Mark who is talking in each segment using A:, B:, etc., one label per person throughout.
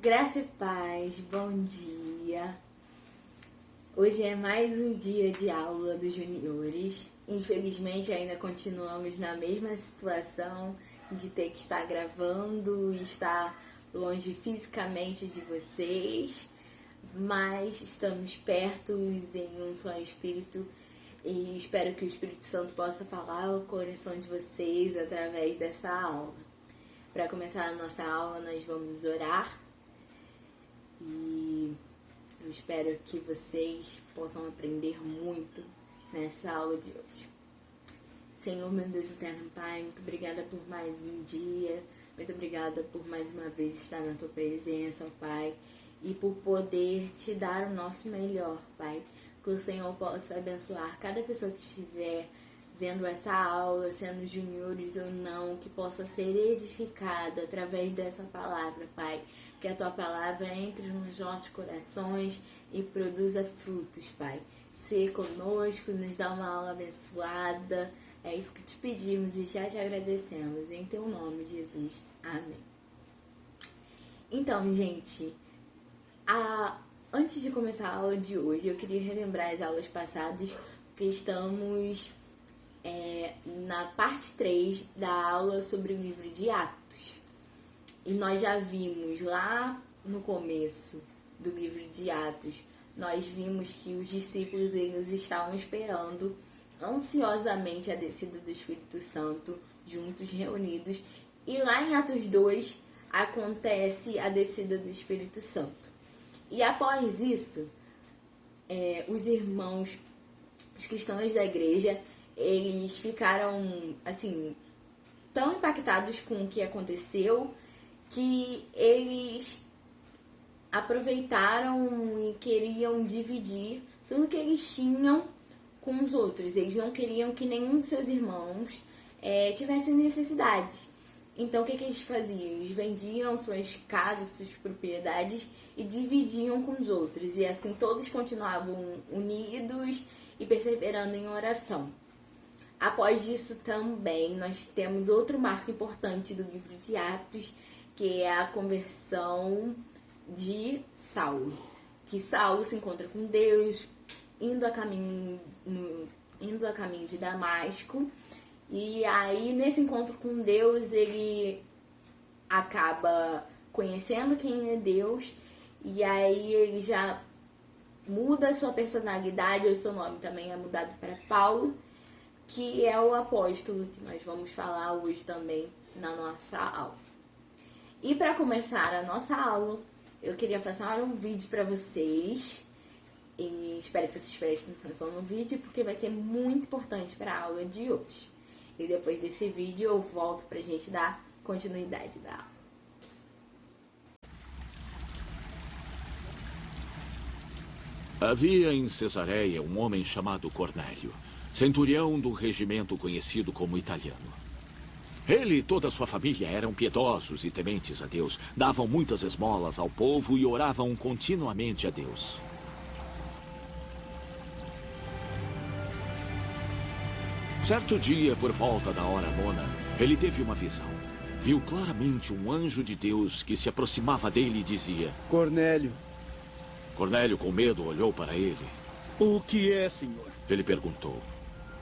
A: Graça e paz, bom dia. Hoje é mais um dia de aula dos juniores. Infelizmente ainda continuamos na mesma situação de ter que estar gravando e estar longe fisicamente de vocês, mas estamos perto em um só espírito e espero que o Espírito Santo possa falar ao coração de vocês através dessa aula. Para começar a nossa aula, nós vamos orar. E eu espero que vocês possam aprender muito nessa aula de hoje. Senhor, meu Deus eterno Pai, muito obrigada por mais um dia. Muito obrigada por mais uma vez estar na Tua presença, ó Pai. E por poder Te dar o nosso melhor, Pai. Que o Senhor possa abençoar cada pessoa que estiver vendo essa aula, sendo juniores ou não, que possa ser edificada através dessa palavra, Pai. Que a Tua palavra entre nos nossos corações e produza frutos, Pai. Ser conosco, nos dá uma aula abençoada. É isso que te pedimos e já te agradecemos. Em Teu nome, Jesus. Amém. Então, gente, antes de começar a aula de hoje, eu queria relembrar as aulas passadas, porque estamos na parte 3 da aula sobre o livro de Atos. E nós já vimos lá no começo do livro de Atos, nós vimos que os discípulos eles estavam esperando ansiosamente a descida do Espírito Santo, juntos, reunidos. E lá em Atos 2 acontece a descida do Espírito Santo. E após isso, os irmãos, os cristãos da igreja, eles ficaram, assim, tão impactados com o que aconteceu que eles aproveitaram e queriam dividir tudo que eles tinham com os outros. Eles não queriam que nenhum dos seus irmãos tivesse necessidades. Então, o que eles faziam? Eles vendiam suas casas, suas propriedades e dividiam com os outros. E assim, todos continuavam unidos e perseverando em oração. Após isso também, nós temos outro marco importante do livro de Atos, que é a conversão de Saulo. Que Saulo se encontra com Deus, indo a caminho de Damasco. E aí, nesse encontro com Deus, ele acaba conhecendo quem é Deus. E aí, ele já muda a sua personalidade, o seu nome também é mudado para Paulo, que é o apóstolo que nós vamos falar hoje também na nossa aula. E para começar a nossa aula, eu queria passar um vídeo para vocês. E espero que vocês prestem atenção no vídeo, porque vai ser muito importante para a aula de hoje. E depois desse vídeo eu volto pra gente dar continuidade da aula.
B: Havia em Cesareia um homem chamado Cornélio, centurião do regimento conhecido como italiano. Ele e toda a sua família eram piedosos e tementes a Deus, davam muitas esmolas ao povo e oravam continuamente a Deus. Certo dia, por volta da hora nona, ele teve uma visão. Viu claramente um anjo de Deus que se aproximava dele e dizia:
C: Cornélio.
B: Cornélio, com medo, olhou para ele.
D: O que é, senhor?
B: Ele perguntou.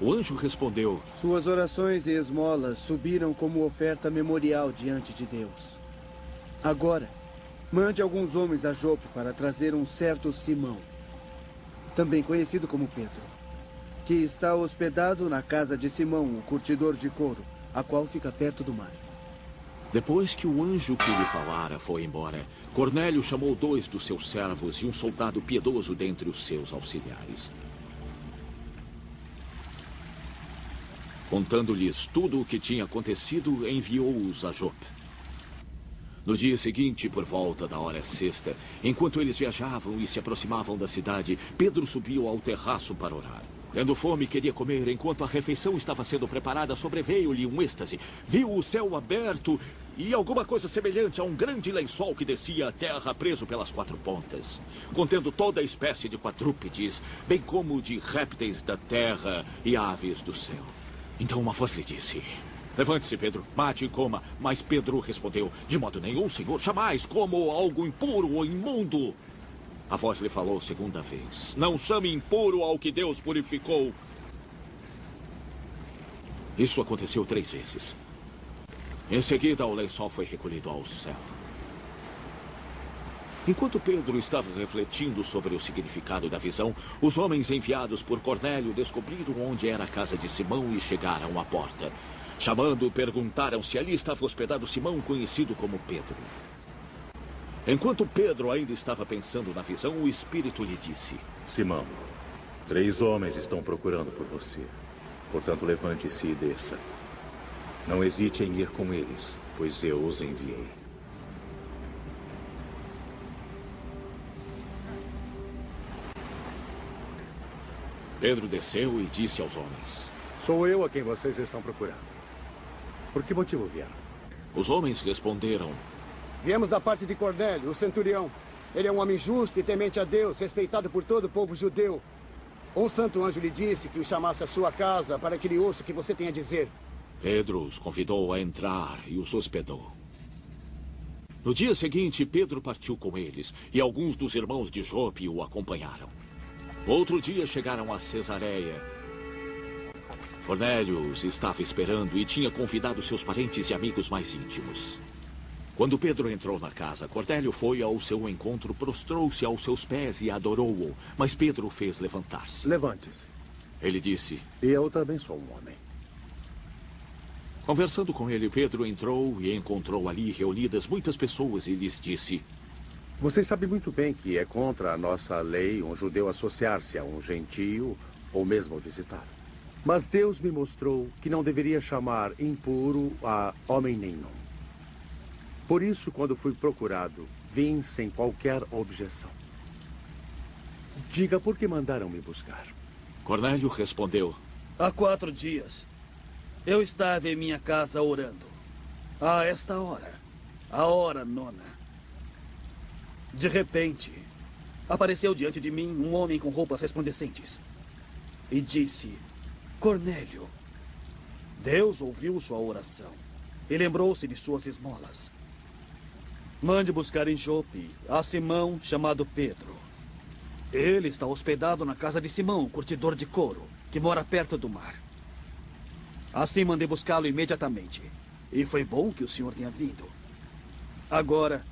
B: O anjo respondeu:
C: Suas orações e esmolas subiram como oferta memorial diante de Deus. Agora, mande alguns homens a Jope para trazer um certo Simão, também conhecido como Pedro, que está hospedado na casa de Simão, o curtidor de couro, a qual fica perto do mar.
B: Depois que o anjo que lhe falara foi embora, Cornélio chamou 2 dos seus servos e um soldado piedoso dentre os seus auxiliares. Contando-lhes tudo o que tinha acontecido, enviou-os a Jope. No dia seguinte, por volta da hora sexta, enquanto eles viajavam e se aproximavam da cidade, Pedro subiu ao terraço para orar. Tendo fome, queria comer. Enquanto a refeição estava sendo preparada, sobreveio-lhe um êxtase. Viu o céu aberto e alguma coisa semelhante a um grande lençol que descia à terra, preso pelas 4 pontas, contendo toda a espécie de quadrúpedes, bem como de répteis da terra e aves do céu. Então uma voz lhe disse: Levante-se, Pedro. Mate e coma. Mas Pedro respondeu: de modo nenhum, Senhor. Jamais como algo impuro ou imundo. A voz lhe falou segunda vez: não chame impuro ao que Deus purificou. Isso aconteceu 3 vezes. Em seguida, o lençol foi recolhido ao céu. Enquanto Pedro estava refletindo sobre o significado da visão, os homens enviados por Cornélio descobriram onde era a casa de Simão e chegaram à porta. Chamando, perguntaram se ali estava hospedado Simão, conhecido como Pedro. Enquanto Pedro ainda estava pensando na visão, o Espírito lhe disse:
E: Simão, 3 homens estão procurando por você. Portanto, levante-se e desça. Não hesite em ir com eles, pois eu os enviei.
B: Pedro desceu e disse aos homens:
F: Sou eu a quem vocês estão procurando. Por que motivo vieram?
B: Os homens responderam:
G: Viemos da parte de Cornélio, o centurião. Ele é um homem justo e temente a Deus, respeitado por todo o povo judeu. Um santo anjo lhe disse que o chamasse à sua casa para que lhe ouça o que você tem a dizer.
B: Pedro os convidou a entrar e os hospedou. No dia seguinte, Pedro partiu com eles, e alguns dos irmãos de Jope o acompanharam. Outro dia chegaram a Cesareia. Cornélio os estava esperando e tinha convidado seus parentes e amigos mais íntimos. Quando Pedro entrou na casa, Cornélio foi ao seu encontro, prostrou-se aos seus pés e adorou-o. Mas Pedro o fez levantar-se.
F: Levante-se.
B: Ele disse:
F: Eu também sou um homem.
B: Conversando com ele, Pedro entrou e encontrou ali reunidas muitas pessoas e lhes disse:
F: Vocês sabem muito bem que é contra a nossa lei um judeu associar-se a um gentio ou mesmo visitar. Mas Deus me mostrou que não deveria chamar impuro a homem nenhum. Por isso, quando fui procurado, vim sem qualquer objeção. Diga por que mandaram me buscar.
B: Cornélio respondeu:
D: Há 4 dias, eu estava em minha casa orando. A esta hora, a hora 9. De repente, apareceu diante de mim um homem com roupas resplandecentes. E disse: Cornélio, Deus ouviu sua oração e lembrou-se de suas esmolas. Mande buscar em Jope a Simão, chamado Pedro. Ele está hospedado na casa de Simão, o curtidor de couro, que mora perto do mar. Assim mandei buscá-lo imediatamente. E foi bom que o senhor tenha vindo. Agora,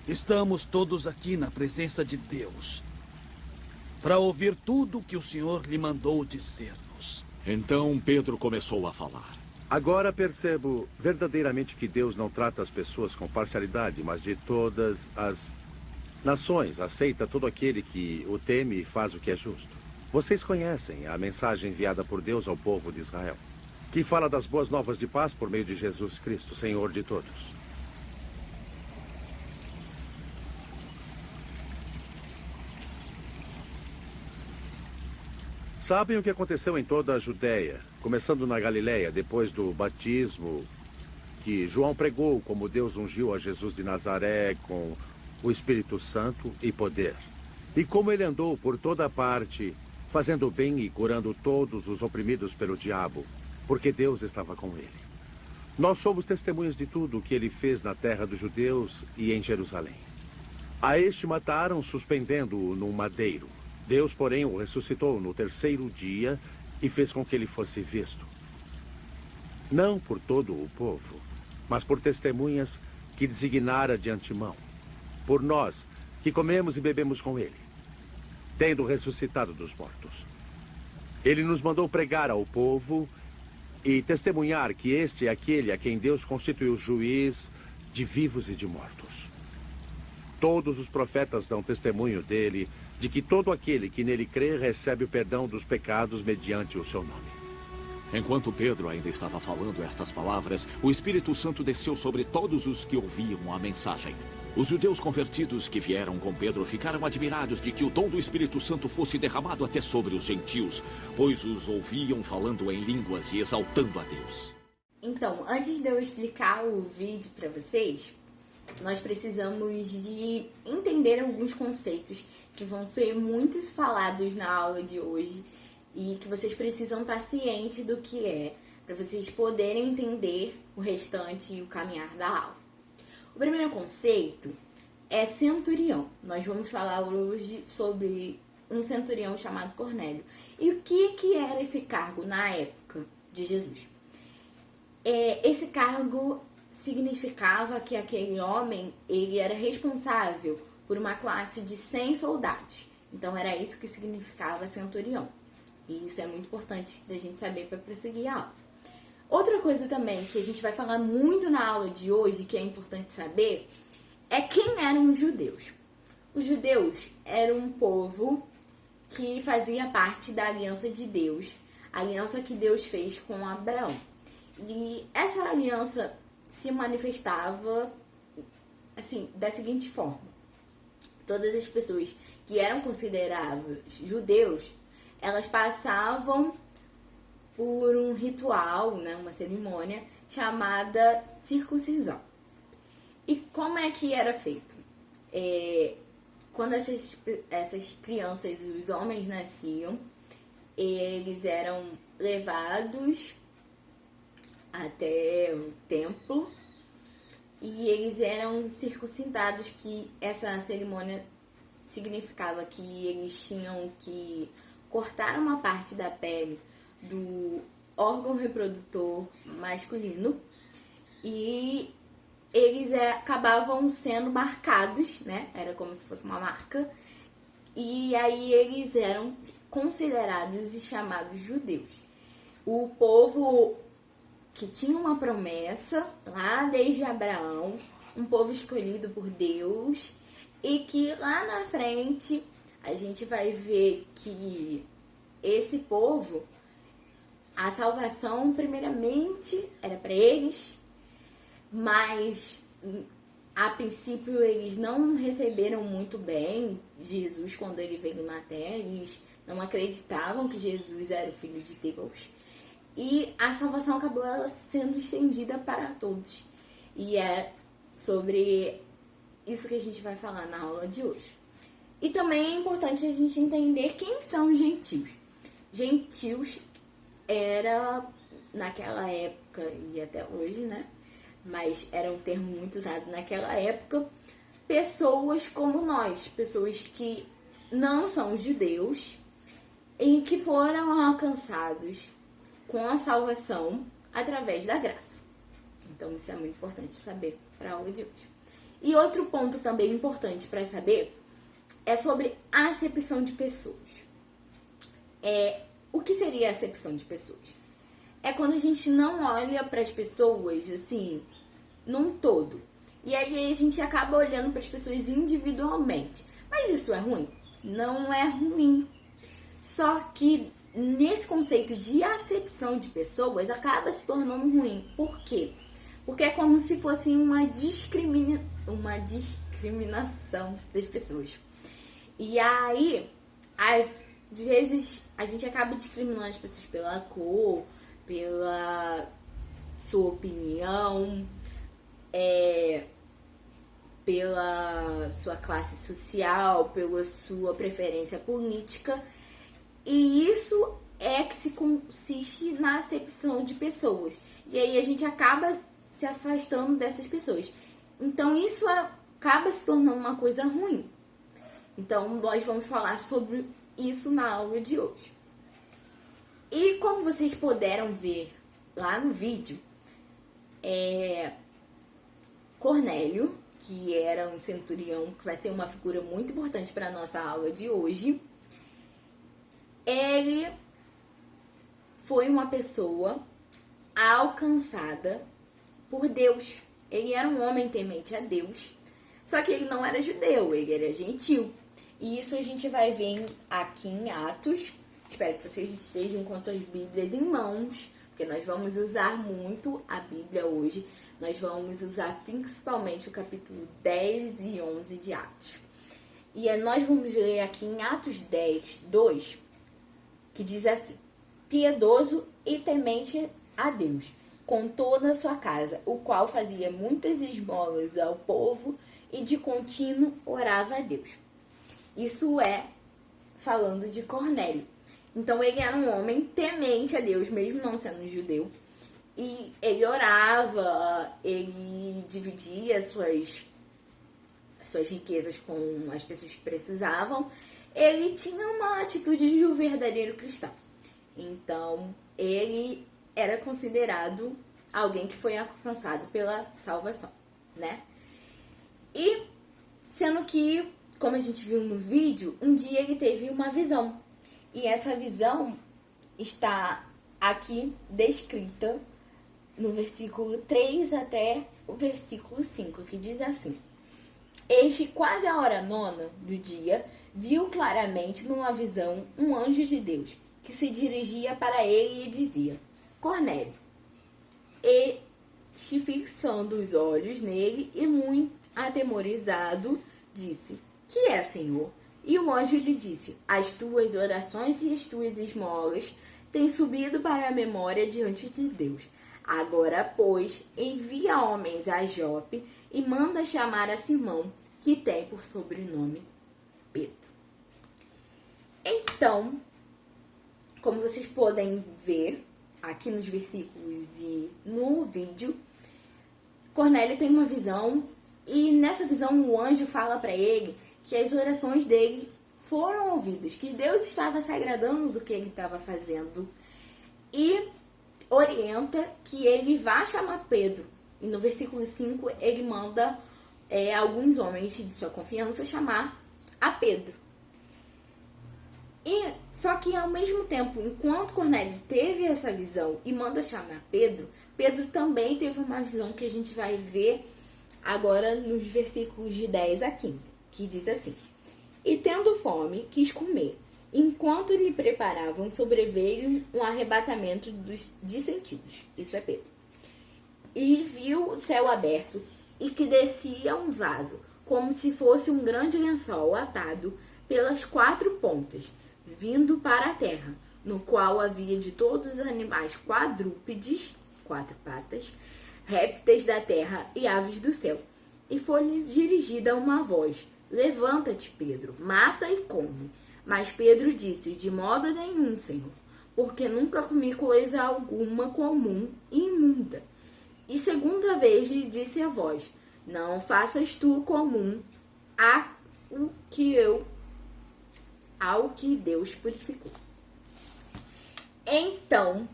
D: estamos todos aqui na presença de Deus para ouvir tudo o que o senhor lhe mandou dizer-nos.
B: Então Pedro começou a falar.
F: Agora percebo verdadeiramente que Deus não trata as pessoas com parcialidade, mas de todas as nações aceita todo aquele que o teme e faz o que é justo. Vocês conhecem a mensagem enviada por Deus ao povo de Israel, que fala das boas novas de paz por meio de Jesus Cristo, Senhor de todos. Sabem o que aconteceu em toda a Judéia, começando na Galileia, depois do batismo que João pregou, como Deus ungiu a Jesus de Nazaré com o Espírito Santo e poder. E como ele andou por toda parte, fazendo bem e curando todos os oprimidos pelo diabo, porque Deus estava com ele. Nós somos testemunhas de tudo o que ele fez na terra dos judeus e em Jerusalém. A este mataram, suspendendo-o num madeiro. Deus, porém, o ressuscitou no 3º dia e fez com que ele fosse visto. Não por todo o povo, mas por testemunhas que designara de antemão. Por nós, que comemos e bebemos com ele, tendo ressuscitado dos mortos. Ele nos mandou pregar ao povo e testemunhar que este é aquele a quem Deus constituiu juiz de vivos e de mortos. Todos os profetas dão testemunho dele, de que todo aquele que nele crê recebe o perdão dos pecados mediante o seu nome.
B: Enquanto Pedro ainda estava falando estas palavras, o Espírito Santo desceu sobre todos os que ouviam a mensagem. Os judeus convertidos que vieram com Pedro ficaram admirados de que o dom do Espírito Santo fosse derramado até sobre os gentios, pois os ouviam falando em línguas e exaltando a Deus.
A: Então, antes de eu explicar o vídeo para vocês, nós precisamos de entender alguns conceitos que vão ser muito falados na aula de hoje e que vocês precisam estar cientes do que é para vocês poderem entender o restante e o caminhar da aula. O primeiro conceito é centurião. Nós vamos falar hoje sobre um centurião chamado Cornélio. E o que era esse cargo na época de Jesus? Esse cargo significava que aquele homem ele era responsável por uma classe de 100 soldados. Então era isso que significava centurião. E isso é muito importante da gente saber para prosseguir a aula. Outra coisa também que a gente vai falar muito na aula de hoje, que é importante saber, é quem eram os judeus. Os judeus eram um povo que fazia parte da aliança de Deus, a aliança que Deus fez com Abraão. E essa aliança se manifestava assim, da seguinte forma: todas as pessoas que eram consideradas judeus, elas passavam por um ritual, né, uma cerimônia chamada circuncisão. E como é que era feito? Quando essas crianças, os homens nasciam, eles eram levados até o templo e eles eram circuncidados, que essa cerimônia significava que eles tinham que cortar uma parte da pele do órgão reprodutor masculino e eles acabavam sendo marcados, né? Era como se fosse uma marca. E aí eles eram considerados e chamados judeus. O povo que tinha uma promessa lá desde Abraão, um povo escolhido por Deus, e que lá na frente a gente vai ver que esse povo, a salvação primeiramente era para eles, mas a princípio eles não receberam muito bem Jesus quando ele veio na terra. Eles não acreditavam que Jesus era o Filho de Deus. E a salvação acabou sendo estendida para todos. E é sobre isso que a gente vai falar na aula de hoje. E também é importante a gente entender quem são os gentios. Gentios era, naquela época e até hoje, né? Mas era um termo muito usado naquela época, pessoas como nós, pessoas que não são judeus e que foram alcançados com a salvação através da graça. Então isso é muito importante saber para a aula de hoje. E outro ponto também importante para saber é sobre a acepção de pessoas. O que seria a acepção de pessoas? É quando a gente não olha para as pessoas assim, num todo. E aí a gente acaba olhando para as pessoas individualmente. Mas isso é ruim? Não é ruim. Só que nesse conceito de acepção de pessoas acaba se tornando ruim. Por quê? Porque é como se fosse uma discriminação das pessoas. E aí, às vezes, a gente acaba discriminando as pessoas pela cor, pela sua opinião, pela sua classe social, pela sua preferência política. E isso é que se consiste na acepção de pessoas. E aí a gente acaba se afastando dessas pessoas. Então isso acaba se tornando uma coisa ruim. Então nós vamos falar sobre isso na aula de hoje. E como vocês puderam ver lá no vídeo, Cornélio, que era um centurião, que vai ser uma figura muito importante para a nossa aula de hoje, ele foi uma pessoa alcançada por Deus. Ele era um homem temente a Deus, só que ele não era judeu, ele era gentil. E isso a gente vai ver aqui em Atos. Espero que vocês estejam com suas Bíblias em mãos, porque nós vamos usar muito a Bíblia hoje. Nós vamos usar principalmente o capítulo 10 e 11 de Atos. E nós vamos ler aqui em Atos 10, 2, que diz assim: piedoso e temente a Deus, com toda a sua casa, o qual fazia muitas esmolas ao povo e de contínuo orava a Deus. Isso é falando de Cornélio. Então ele era um homem temente a Deus, mesmo não sendo judeu. e ele orava, ele dividia suas riquezas com as pessoas que precisavam. Ele tinha uma atitude de um verdadeiro cristão. Então, ele era considerado alguém que foi alcançado pela salvação, né? E sendo que, como a gente viu no vídeo, um dia ele teve uma visão. E essa visão está aqui descrita no versículo 3 até o versículo 5, que diz assim: Este, quase a hora nona do dia, viu claramente numa visão um anjo de Deus, que se dirigia para ele e dizia: Cornélio. Este, fixando os olhos nele e muito atemorizado, disse: Que é, Senhor? E o anjo lhe disse: As tuas orações e as tuas esmolas têm subido para a memória diante de Deus. Agora, pois, envia homens a Jope e manda chamar a Simão, que tem por sobrenome Pedro. Então, como vocês podem ver aqui nos versículos e no vídeo, Cornélio tem uma visão e nessa visão o anjo fala para ele que as orações dele foram ouvidas, que Deus estava se agradando do que ele estava fazendo e orienta que ele vá chamar Pedro. E no versículo 5 ele manda alguns homens de sua confiança chamar a Pedro. E só que ao mesmo tempo, enquanto Cornélio teve essa visão e manda chamar Pedro, Pedro também teve uma visão que a gente vai ver agora nos versículos de 10 a 15, que diz assim: E tendo fome, quis comer. Enquanto lhe preparavam, sobreveio um arrebatamento de sentidos. Isso é Pedro. E viu o céu aberto e que descia um vaso, como se fosse um grande lençol atado pelas 4 pontas, vindo para a terra, no qual havia de todos os animais quadrúpedes, 4 patas, répteis da terra e aves do céu. E foi-lhe dirigida uma voz: Levanta-te, Pedro, mata e come. Mas Pedro disse: De modo nenhum, Senhor, porque nunca comi coisa alguma comum e imunda. E segunda vez lhe disse a voz: Não faças tu comum ao que Deus purificou. Então,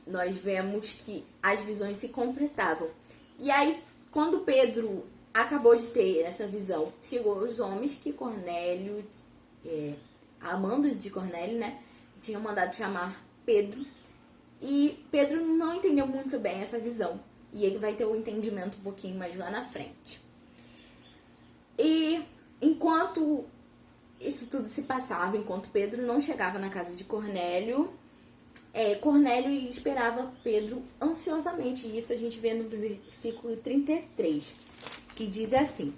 A: nós vemos que as visões se completavam. E aí, quando Pedro acabou de ter essa visão, chegou os homens que Cornélio, a mando de Cornélio, né, tinham mandado chamar Pedro. E Pedro não entendeu muito bem essa visão. E ele vai ter o entendimento um pouquinho mais lá na frente. E enquanto isso tudo se passava, enquanto Pedro não chegava na casa de Cornélio, Cornélio esperava Pedro ansiosamente. E isso a gente vê no versículo 33, que diz assim: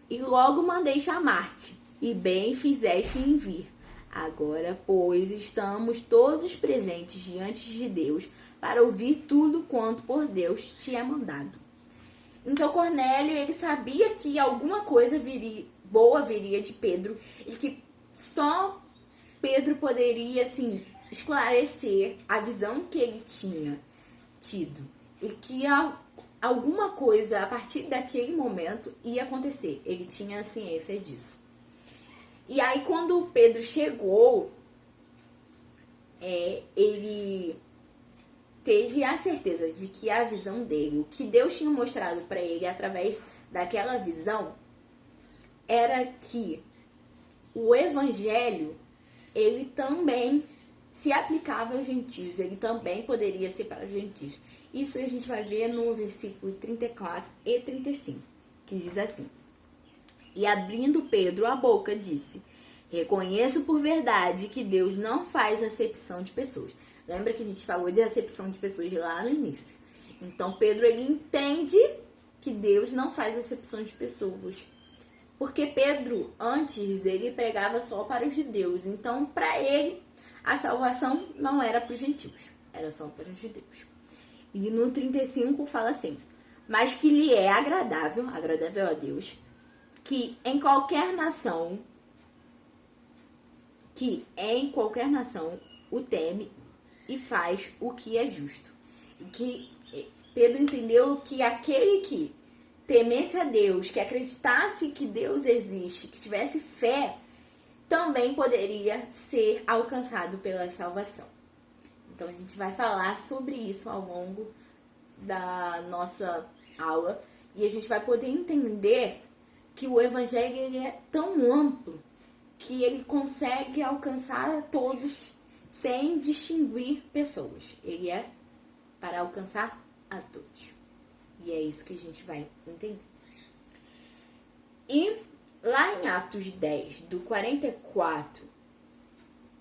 A: E logo mandei chamar-te, e bem fizeste em vir. Agora, pois, estamos todos presentes diante de Deus para ouvir tudo quanto por Deus te é mandado. Então, Cornélio, ele sabia que alguma coisa boa viria de Pedro e que só Pedro poderia, assim, esclarecer a visão que ele tinha tido e que alguma coisa a partir daquele momento ia acontecer. Ele tinha ciência disso. E aí, quando Pedro chegou, ele teve a certeza de que a visão dele, o que Deus tinha mostrado para ele através daquela visão, era que o evangelho, ele também se aplicava aos gentios, ele também poderia ser para os gentios. Isso a gente vai ver no versículo 34 e 35, que diz assim: E abrindo Pedro a boca, disse: Reconheço por verdade que Deus não faz acepção de pessoas. Lembra que a gente falou de acepção de pessoas lá no início? Então Pedro, ele entende que Deus não faz acepção de pessoas. Porque Pedro, antes, ele pregava só para os judeus. Então, para ele, a salvação não era para os gentios, era só para os judeus. E no 35 fala assim: Mas que lhe é agradável a Deus, que em qualquer nação o teme e faz o que é justo. que Pedro entendeu que aquele que temesse a Deus, que acreditasse que Deus existe, que tivesse fé, também poderia ser alcançado pela salvação. Então a gente vai falar sobre isso ao longo da nossa aula e a gente vai poder entender que o evangelho ele é tão amplo que ele consegue alcançar a todos sem distinguir pessoas. Ele é para alcançar a todos. E é isso que a gente vai entender. E lá em Atos 10, do 44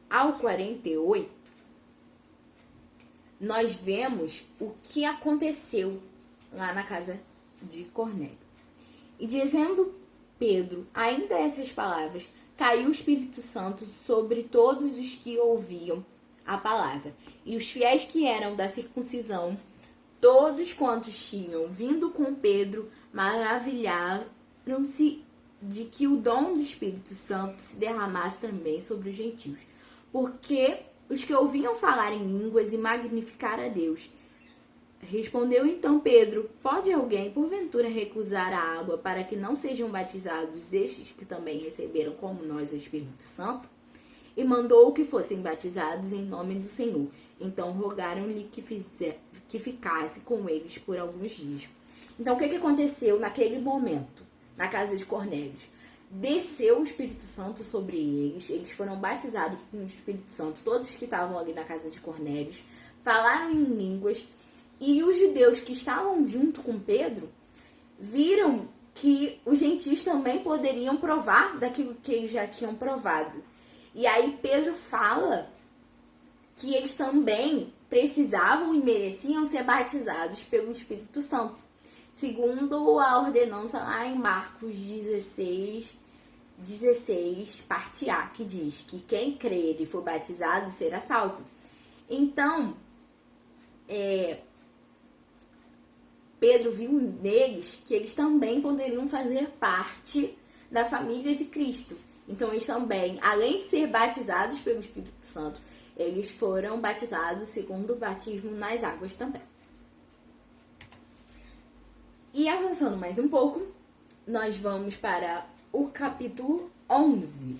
A: ao 48, nós vemos o que aconteceu lá na casa de Cornélio. E dizendo Pedro ainda essas palavras, caiu o Espírito Santo sobre todos os que ouviam a palavra. E os fiéis que eram da circuncisão, todos quantos tinham vindo com Pedro, maravilharam-se de que o dom do Espírito Santo se derramasse também sobre os gentios. Porque os que ouviam falar em línguas e magnificar a Deus. Respondeu então Pedro: pode alguém, porventura, recusar a água para que não sejam batizados estes que também receberam como nós o Espírito Santo? E mandou que fossem batizados em nome do Senhor. Então rogaram-lhe que ficasse com eles por alguns dias. Então o que aconteceu naquele momento, na casa de Cornélio? Desceu o Espírito Santo sobre eles, eles foram batizados com o Espírito Santo, todos que estavam ali na casa de Cornélio, falaram em línguas, e os judeus que estavam junto com Pedro viram que os gentios também poderiam provar daquilo que eles já tinham provado. E aí Pedro fala que eles também precisavam e mereciam ser batizados pelo Espírito Santo, segundo a ordenança lá em Marcos 16, parte A, que diz que quem crer e for batizado será salvo. Então, Pedro viu neles que eles também poderiam fazer parte da família de Cristo. Então, eles também, além de ser batizados pelo Espírito Santo, eles foram batizados segundo o batismo nas águas também. E avançando mais um pouco, nós vamos para o capítulo 11,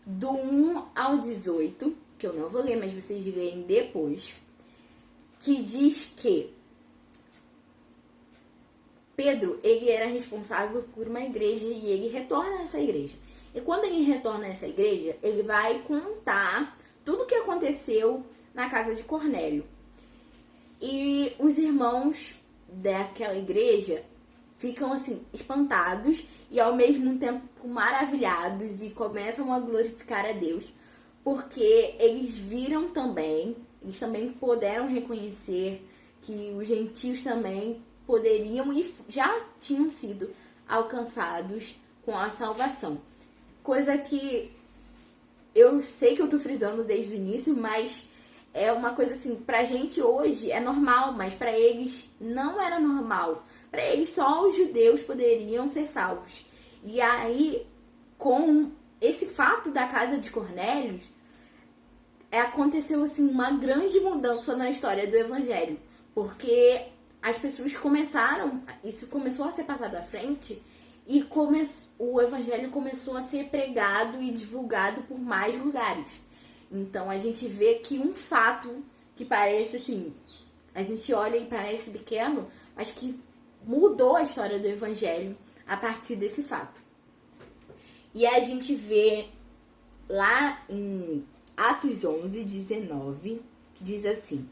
A: do 1 ao 18, que eu não vou ler, mas vocês leem depois, que diz que Pedro, ele era responsável por uma igreja e ele retorna a essa igreja. E quando ele retorna a essa igreja, ele vai contar tudo o que aconteceu na casa de Cornélio. E os irmãos daquela igreja ficam assim, espantados e ao mesmo tempo maravilhados e começam a glorificar a Deus, porque eles viram também, eles também puderam reconhecer que os gentios também poderiam e já tinham sido alcançados com a salvação. Coisa que eu sei que eu tô frisando desde o início, mas é uma coisa assim, pra gente hoje é normal, mas pra eles não era normal. Pra eles só os judeus poderiam ser salvos. E aí, com esse fato da casa de Cornélio, aconteceu assim uma grande mudança na história do evangelho, porque as pessoas começaram, isso começou a ser passado à frente e o evangelho começou a ser pregado e divulgado por mais lugares. Então a gente vê que um fato que parece assim, a gente olha e parece pequeno, mas que mudou a história do evangelho a partir desse fato. E a gente vê lá em Atos 11, 19, que diz assim: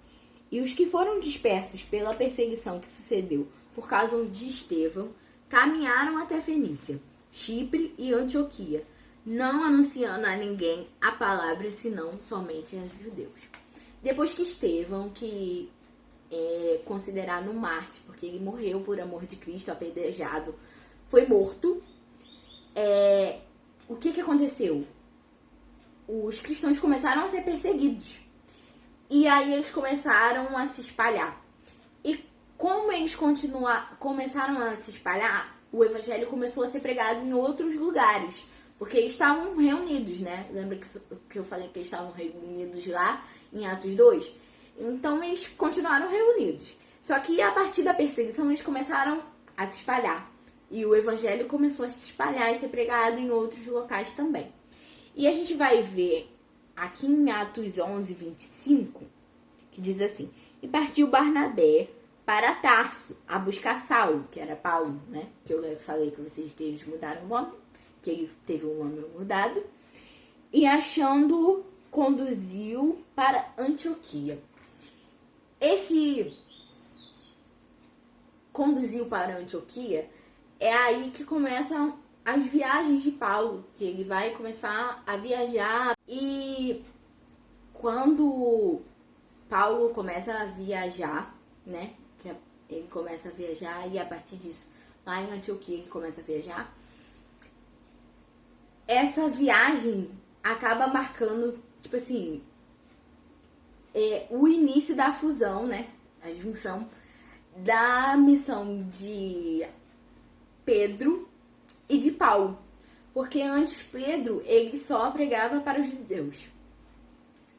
A: e os que foram dispersos pela perseguição que sucedeu por causa de Estevão, caminharam até Fenícia, Chipre e Antioquia, não anunciando a ninguém a palavra, senão somente aos judeus. Depois que Estevão, que é considerado um mártir, porque ele morreu por amor de Cristo, apedrejado, foi morto, o que aconteceu? Os cristãos começaram a ser perseguidos. E aí eles começaram a se espalhar. E como eles começaram a se espalhar, o evangelho começou a ser pregado em outros lugares. Porque eles estavam reunidos, né? Lembra que eu falei que eles estavam reunidos lá em Atos 2? Então eles continuaram reunidos. Só que a partir da perseguição eles começaram a se espalhar. E o evangelho começou a se espalhar e ser pregado em outros locais também. E a gente vai ver aqui em Atos 11, 25, que diz assim: E partiu Barnabé para Tarso a buscar Saulo, que era Paulo, né? Que eu falei para vocês que eles mudaram o nome, que ele teve o nome mudado. E achando-o, conduziu para Antioquia. Esse conduziu para Antioquia é aí que começam as viagens de Paulo, que ele vai começar a viajar. E quando Paulo começa a viajar, né? Ele começa a viajar e a partir disso, lá em Antioquia, ele começa a viajar. Essa viagem acaba marcando, tipo assim, o início da fusão, né? A junção da missão de Pedro e de Paulo. Porque antes Pedro, ele só pregava para os judeus.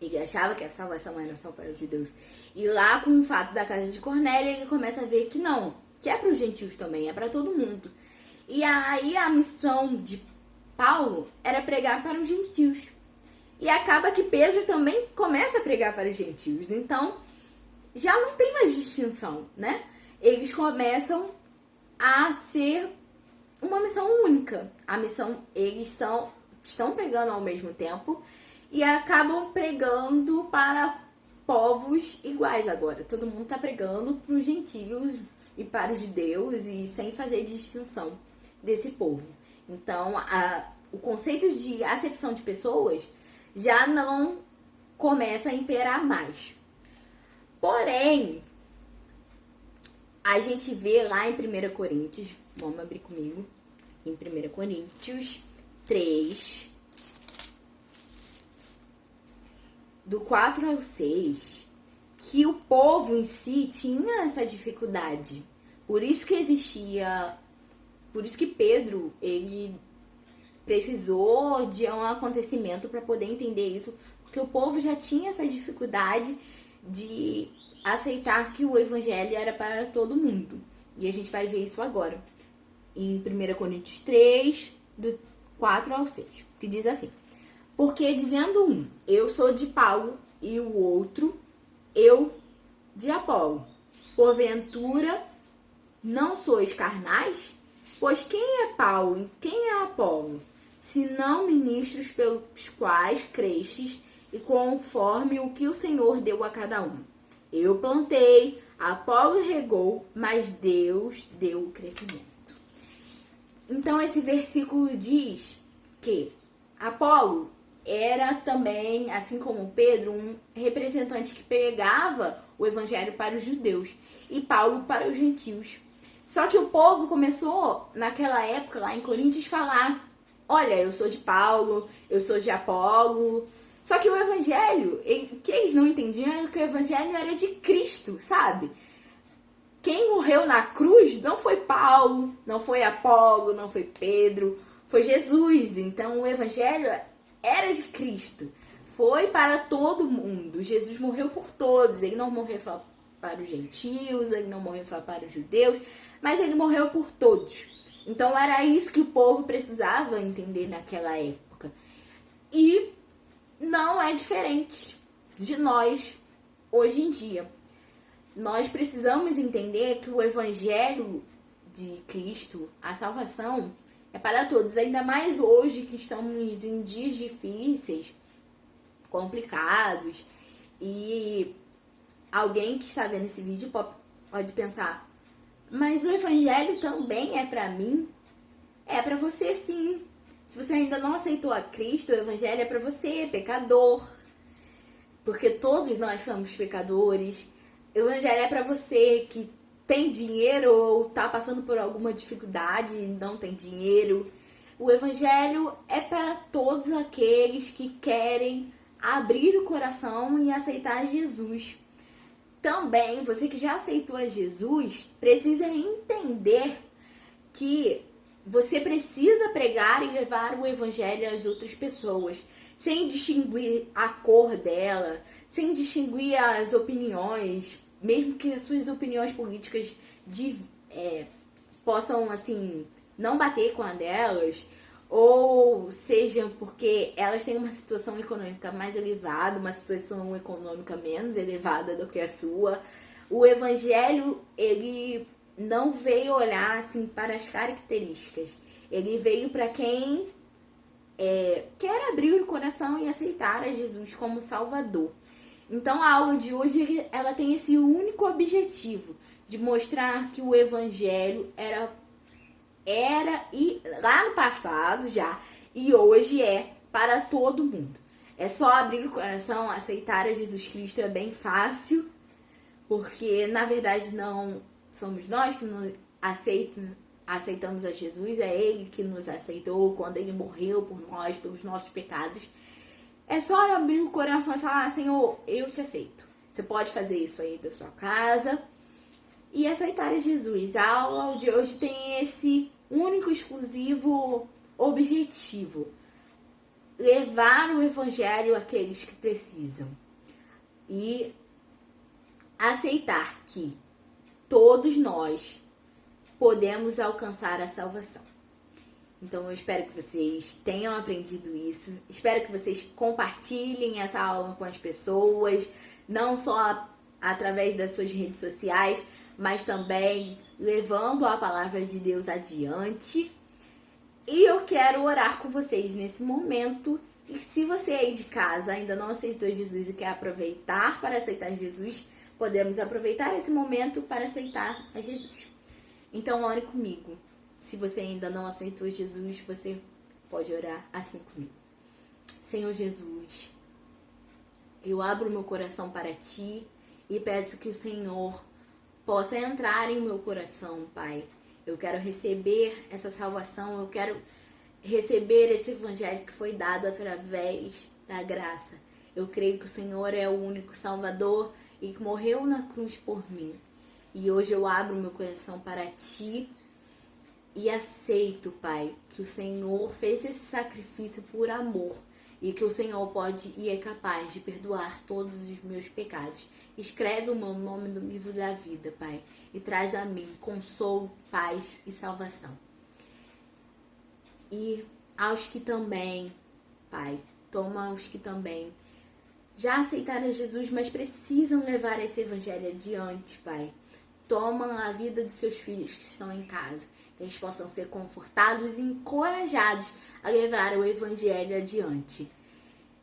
A: Ele achava que a salvação era só para os judeus. E lá, com o fato da casa de Cornélio, ele começa a ver que não, que é para os gentios também, é para todo mundo. E aí a missão de Paulo era pregar para os gentios. E acaba que Pedro também começa a pregar para os gentios. Então, já não tem mais distinção, né? Eles começam a ser uma missão única. A missão, eles estão pregando ao mesmo tempo e acabam pregando para povos iguais agora. Todo mundo está pregando para os gentios e para os judeus e sem fazer distinção desse povo. Então, o conceito de acepção de pessoas já não começa a imperar mais. Porém, a gente vê lá em 1 Coríntios, vamos abrir comigo, em 1 Coríntios 3, do 4 ao 6, que o povo em si tinha essa dificuldade. Por isso que Pedro, ele precisou de um acontecimento para poder entender isso, porque o povo já tinha essa dificuldade de aceitar que o evangelho era para todo mundo. E a gente vai ver isso agora, em 1 Coríntios 3, do 4 ao 6, que diz assim: Porque dizendo um, eu sou de Paulo, e o outro, eu de Apolo, porventura não sois carnais? Pois quem é Paulo e quem é Apolo, senão ministros pelos quais crestes, e conforme o que o Senhor deu a cada um? Eu plantei, Apolo regou, mas Deus deu o crescimento. Então esse versículo diz que Apolo era também, assim como Pedro, um representante que pregava o evangelho para os judeus e Paulo para os gentios. Só que o povo começou, naquela época, lá em Coríntios, falar: olha, eu sou de Paulo, eu sou de Apolo. Só que o evangelho, o que eles não entendiam era que o evangelho era de Cristo, sabe? Quem morreu na cruz não foi Paulo, não foi Apolo, não foi Pedro, foi Jesus. Então o evangelho era de Cristo, foi para todo mundo. Jesus morreu por todos, ele não morreu só para os gentios, ele não morreu só para os judeus, mas ele morreu por todos. Então era isso que o povo precisava entender naquela época. E não é diferente de nós hoje em dia. Nós precisamos entender que o evangelho de Cristo, a salvação, é para todos. Ainda mais hoje que estamos em dias difíceis, complicados. E alguém que está vendo esse vídeo pode pensar: mas o evangelho também é para mim? É para você sim. Se você ainda não aceitou a Cristo, o evangelho é para você, pecador. Porque todos nós somos pecadores. O evangelho é para você que tem dinheiro ou está passando por alguma dificuldade e não tem dinheiro. O evangelho é para todos aqueles que querem abrir o coração e aceitar Jesus. Também, você que já aceitou a Jesus, precisa entender que você precisa pregar e levar o evangelho às outras pessoas. sem distinguir a cor dela, sem distinguir as opiniões, mesmo que as suas opiniões políticas possam, assim, não bater com a delas, ou seja, porque elas têm uma situação econômica mais elevada, uma situação econômica menos elevada do que a sua. O evangelho, ele não veio olhar, assim, para as características. Ele veio para quem quer abrir o coração e aceitar a Jesus como Salvador. Então a aula de hoje, ela tem esse único objetivo, de mostrar que o evangelho era e lá no passado já, e hoje é para todo mundo. É só abrir o coração, aceitar a Jesus Cristo, é bem fácil, porque na verdade não somos nós que não aceitamos a Jesus, é Ele que nos aceitou quando Ele morreu por nós, pelos nossos pecados. É só abrir o coração e falar: Senhor, eu te aceito. Você pode fazer isso aí da sua casa e aceitar a Jesus. A aula de hoje tem esse único, exclusivo objetivo: levar o evangelho àqueles que precisam e aceitar que todos nós podemos alcançar a salvação. Então eu espero que vocês tenham aprendido isso, espero que vocês compartilhem essa aula com as pessoas, não só através das suas redes sociais, mas também levando a palavra de Deus adiante. E eu quero orar com vocês nesse momento. E se você aí de casa ainda não aceitou Jesus e quer aproveitar para aceitar Jesus, podemos aproveitar esse momento para aceitar a Jesus. Então ore comigo. Se você ainda não aceitou Jesus, você pode orar assim comigo. Senhor Jesus, eu abro meu coração para Ti e peço que o Senhor possa entrar em meu coração, Pai. Eu quero receber essa salvação, eu quero receber esse evangelho que foi dado através da graça. Eu creio que o Senhor é o único Salvador e que morreu na cruz por mim. E hoje eu abro meu coração para Ti e aceito, Pai, que o Senhor fez esse sacrifício por amor e que o Senhor pode e é capaz de perdoar todos os meus pecados. Escreve o meu nome no livro da vida, Pai, e traz a mim consolo, paz e salvação. E aos que também, Pai, toma os que também já aceitaram Jesus, mas precisam levar esse evangelho adiante, Pai. Toma a vida dos seus filhos que estão em casa, que eles possam ser confortados e encorajados a levar o evangelho adiante.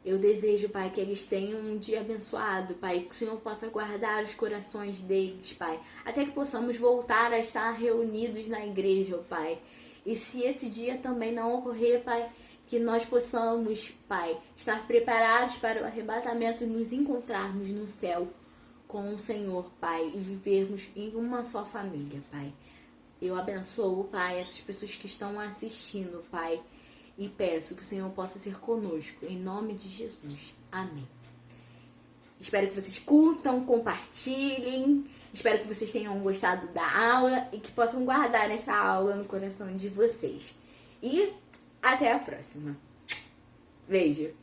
A: Eu desejo, Pai, que eles tenham um dia abençoado, Pai, que o Senhor possa guardar os corações deles, Pai, até que possamos voltar a estar reunidos na igreja, Pai. E se esse dia também não ocorrer, Pai, que nós possamos, Pai, estar preparados para o arrebatamento e nos encontrarmos no céu com o Senhor, Pai, e vivermos em uma só família, Pai. Eu abençoo, Pai, essas pessoas que estão assistindo, Pai, e peço que o Senhor possa ser conosco, em nome de Jesus. Amém. Espero que vocês curtam, compartilhem, espero que vocês tenham gostado da aula e que possam guardar essa aula no coração de vocês. E até a próxima. Beijo!